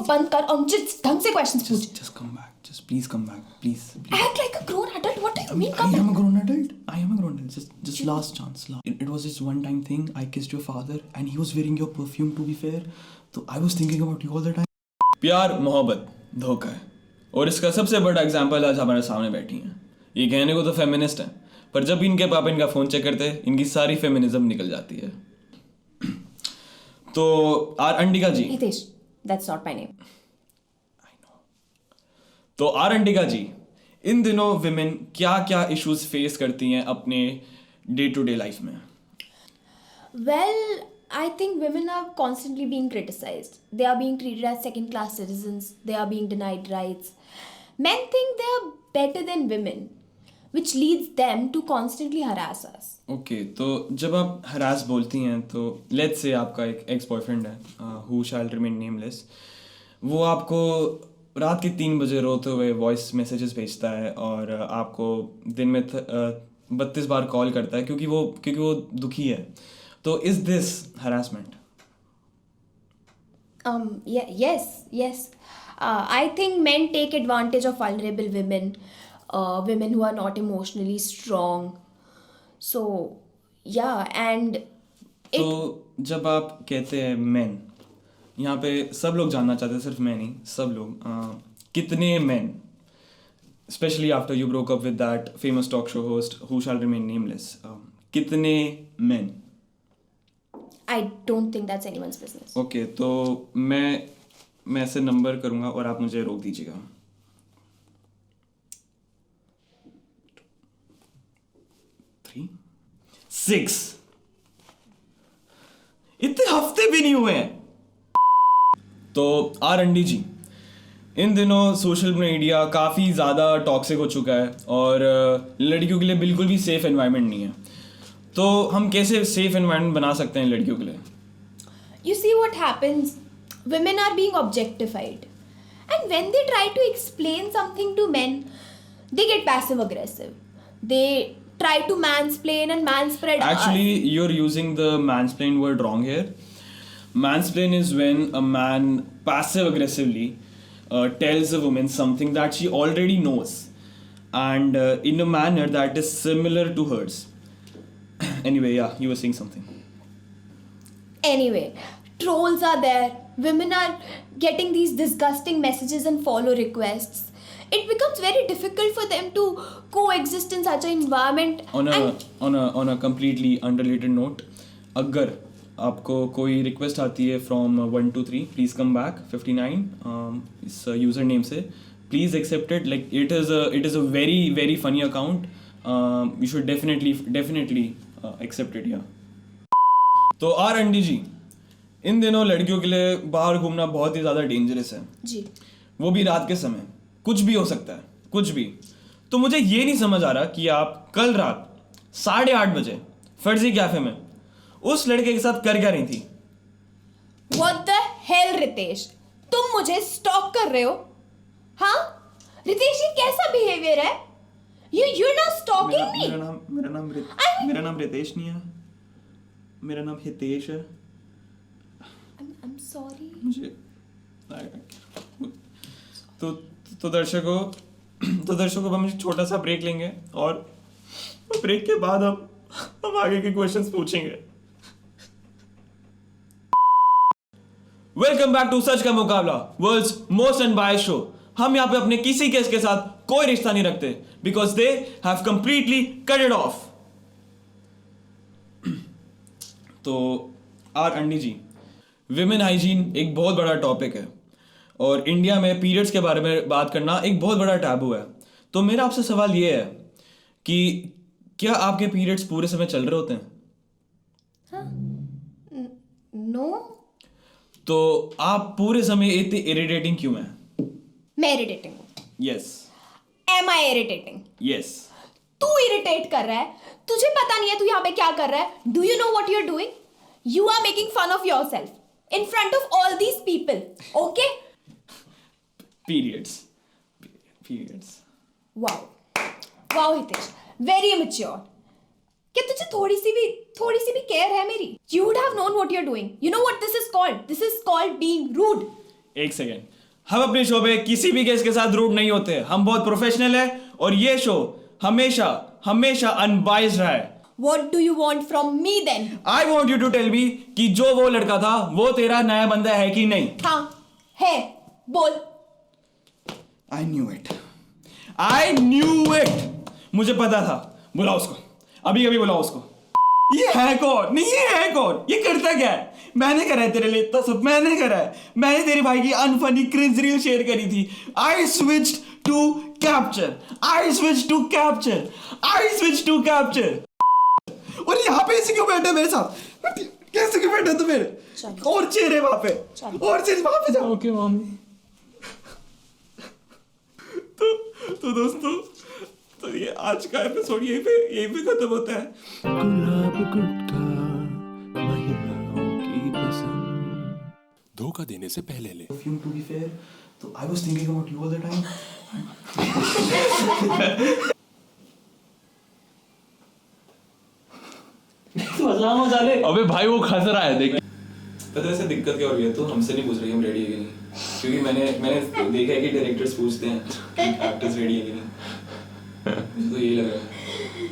बंद कर और मुझे ढंग से क्वेश्चंस पूछ. Just come back. Just please come back. Please. Act like a grown adult. What do you mean? I am a grown adult. Just last chance. It was just one time thing. I kissed your father and he was wearing your perfume, to be fair. So I was thinking about you all the time. प्यार, मोहब्बत, धोखा है. और इसका सबसे बड़ा example आज हमारे सामने बैठी हैं. ये कहने को तो फेमिनिस्ट हैं, पर जब इनके पापा इनका फ़ोन चेक करते हैं, इनकी सारी फेमिनिज्म निकल जाती है. तो आर अंडिका ji. Hitesh, that's not my name. तो आर अंडिका जी, इन दिनों विमेन क्या क्या इश्यूज फेस करती हैं अपने डे टू डे लाइफ में? Well, I think women are constantly being criticized. They are being treated as second-class citizens. They are being denied rights. Men think they are better than women, which leads them to constantly harass us. Okay, तो जब आप harass बोलती हैं तो let's say आपका एक ex boyfriend है, who shall remain nameless, वो आपको रात के 3 बजे रोते हुए वॉइस मैसेजेस भेजता है और आपको दिन में 32 बार कॉल करता है क्योंकि वो दुखी है. तो is this harassment? Yes. I think men take advantage of vulnerable women, women who are not emotionally strong. So, yeah, and तो जब आप कहते हैं मैन, यहाँ पे सब लोग जानना चाहते हैं, सिर्फ मैं नहीं, सब लोग, कितने man, specially after you broke up with that famous talk show host who shall remain nameless, कितने man? I don't think that's anyone's business. Okay, तो मैं ऐसे नंबर करूँगा और आप मुझे रोक दीजिएगा. 3, 6. इतने हफ्ते भी नहीं हुए हैं. तो आर अंडी जी, इन दिनों सोशल मीडिया काफ़ी ज़्यादा टॉक्सिक हो चुका है और लड़कियों के लिए बिल्कुल भी सेफ एनवायरनमेंट नहीं है. तो हम कैसे सेफ एनवायरनमेंट बना सकते हैं लड़कियों के लिए? You see what happens? Women are being objectified. And when they try to explain something to men, they get passive aggressive. They try to mansplain and manspread. Actually, you're using the mansplain word wrong here. Mansplain is when a man passive aggressively tells a woman something that she already knows and in a manner that is similar to hers. Anyway, yeah, you were saying something. Anyway, trolls are there. Women are getting these disgusting messages and follow requests. It becomes very difficult for them to coexist in such an environment. On a completely unrelated note, अगर आपको कोई request आती है from 123 please come back 59 इस username से, please accept it. Like it is a very funny account. You should definitely accept it. या तो are अंडी जी, इन दिनों लड़कियों के लिए बाहर घूमना बहुत ही ज़्यादा डेंजरस है जी. वो भी रात के समय. कुछ भी हो सकता है, कुछ भी. तो मुझे ये नहीं समझ आ रहा कि आप कल रात 8:30 बजे फर्जी कैफे में उस लड़के के साथ कर क्या रही थी? What the hell, Ritesh? तुम मुझे स्टॉक कर रहे हो? हाँ? रितेश, ये कैसा बिहेवियर है? You're not stalking me. मेरा नाम रितेश नहीं है, मेरा नाम हितेश है. I'm sorry. मुझे तो दर्शकों हम एक छोटा सा ब्रेक लेंगे और ब्रेक के बाद हम आगे के क्वेश्चंस पूछेंगे. वेलकम बैक टू सच का मुकाबला, वर्ल्ड्स मोस्ट अनबायस्ड शो. हम यहाँ पे अपने किसी केस के साथ कोई रिश्ता नहीं रखते because they have completely cut it of. तो आर अंडी जी, विमेन हाइजीन एक बहुत बड़ा टॉपिक है और इंडिया में पीरियड्स के बारे में बात करना एक बहुत बड़ा टैबू है. तो मेरा आपसे सवाल ये है कि क्या आपके पीरियड्स पूरे समय चल रहे होते हैं? नो. तो आप पूरे समय इतने इरिटेटिंग क्यों हैं? मैं इरिटेटिंग हूँ? Yes. Am I irritating? Yes. तू इरिटेट कर रहा है. तुझे पता नहीं है तू यहाँ पे क्या कर रहा है. Do you know what you're doing? You are making fun of yourself in front of all these people. Okay? Periods. Wow, Hitesh, very immature. क्या तुझे थोड़ी सी भी केयर है मेरी? You would have known what you're doing. You know what this is called? This is called being rude. एक second, हम अपने show पे किसी भी गेस्ट के साथ रूड नहीं होते, हम बहुत प्रोफेशनल है और ये शो हमेशा हमेशा अनबाइस्ड रहा है। What do you want from me then? I want you to tell me कि जो वो लड़का था वो तेरा नया बंदा है कि नहीं। हाँ है, बोल। I knew it, I knew it, मुझे पता था। बुलाओ उसको, अभी अभी बुलाओ उसको। ये है कौन? नहीं ये है कौन? ये करता क्या है? मैंने करा है तेरे लिए इतना सब, मैंने करा है। मैंने तेरे भाई की अनफनी क्रिंज रील शेयर करी थी। I switched to capture, I switch to capture, I switch to capture. और यहाँ पे ऐसे क्यों बैठे मेरे साथ? कैसे क्यों बैठे तू मेरे? और चेहरे वहां पे, और चेहरे वहां पे जाओ। Okay mummy. तो दोस्तों, तो ये आज का एपिसोड यहीं पे खत्म होता है। गुलाब गुटका महिलाओं की पसंद। धोखा देने से पहले ले। Perfume to be fair, तो I was thinking about you all the time. अबे भाई वो खस रहा है, देख। पता है दिक्कत क्या हो रही है? तो हमसे नहीं पूछ रही हम रेडी है कि नहीं, क्योंकि मैंने देखा है कि डायरेक्टर्स पूछते हैं एक्टर्स रेडी है कि नहीं। मुझे तो यही लग रहा है।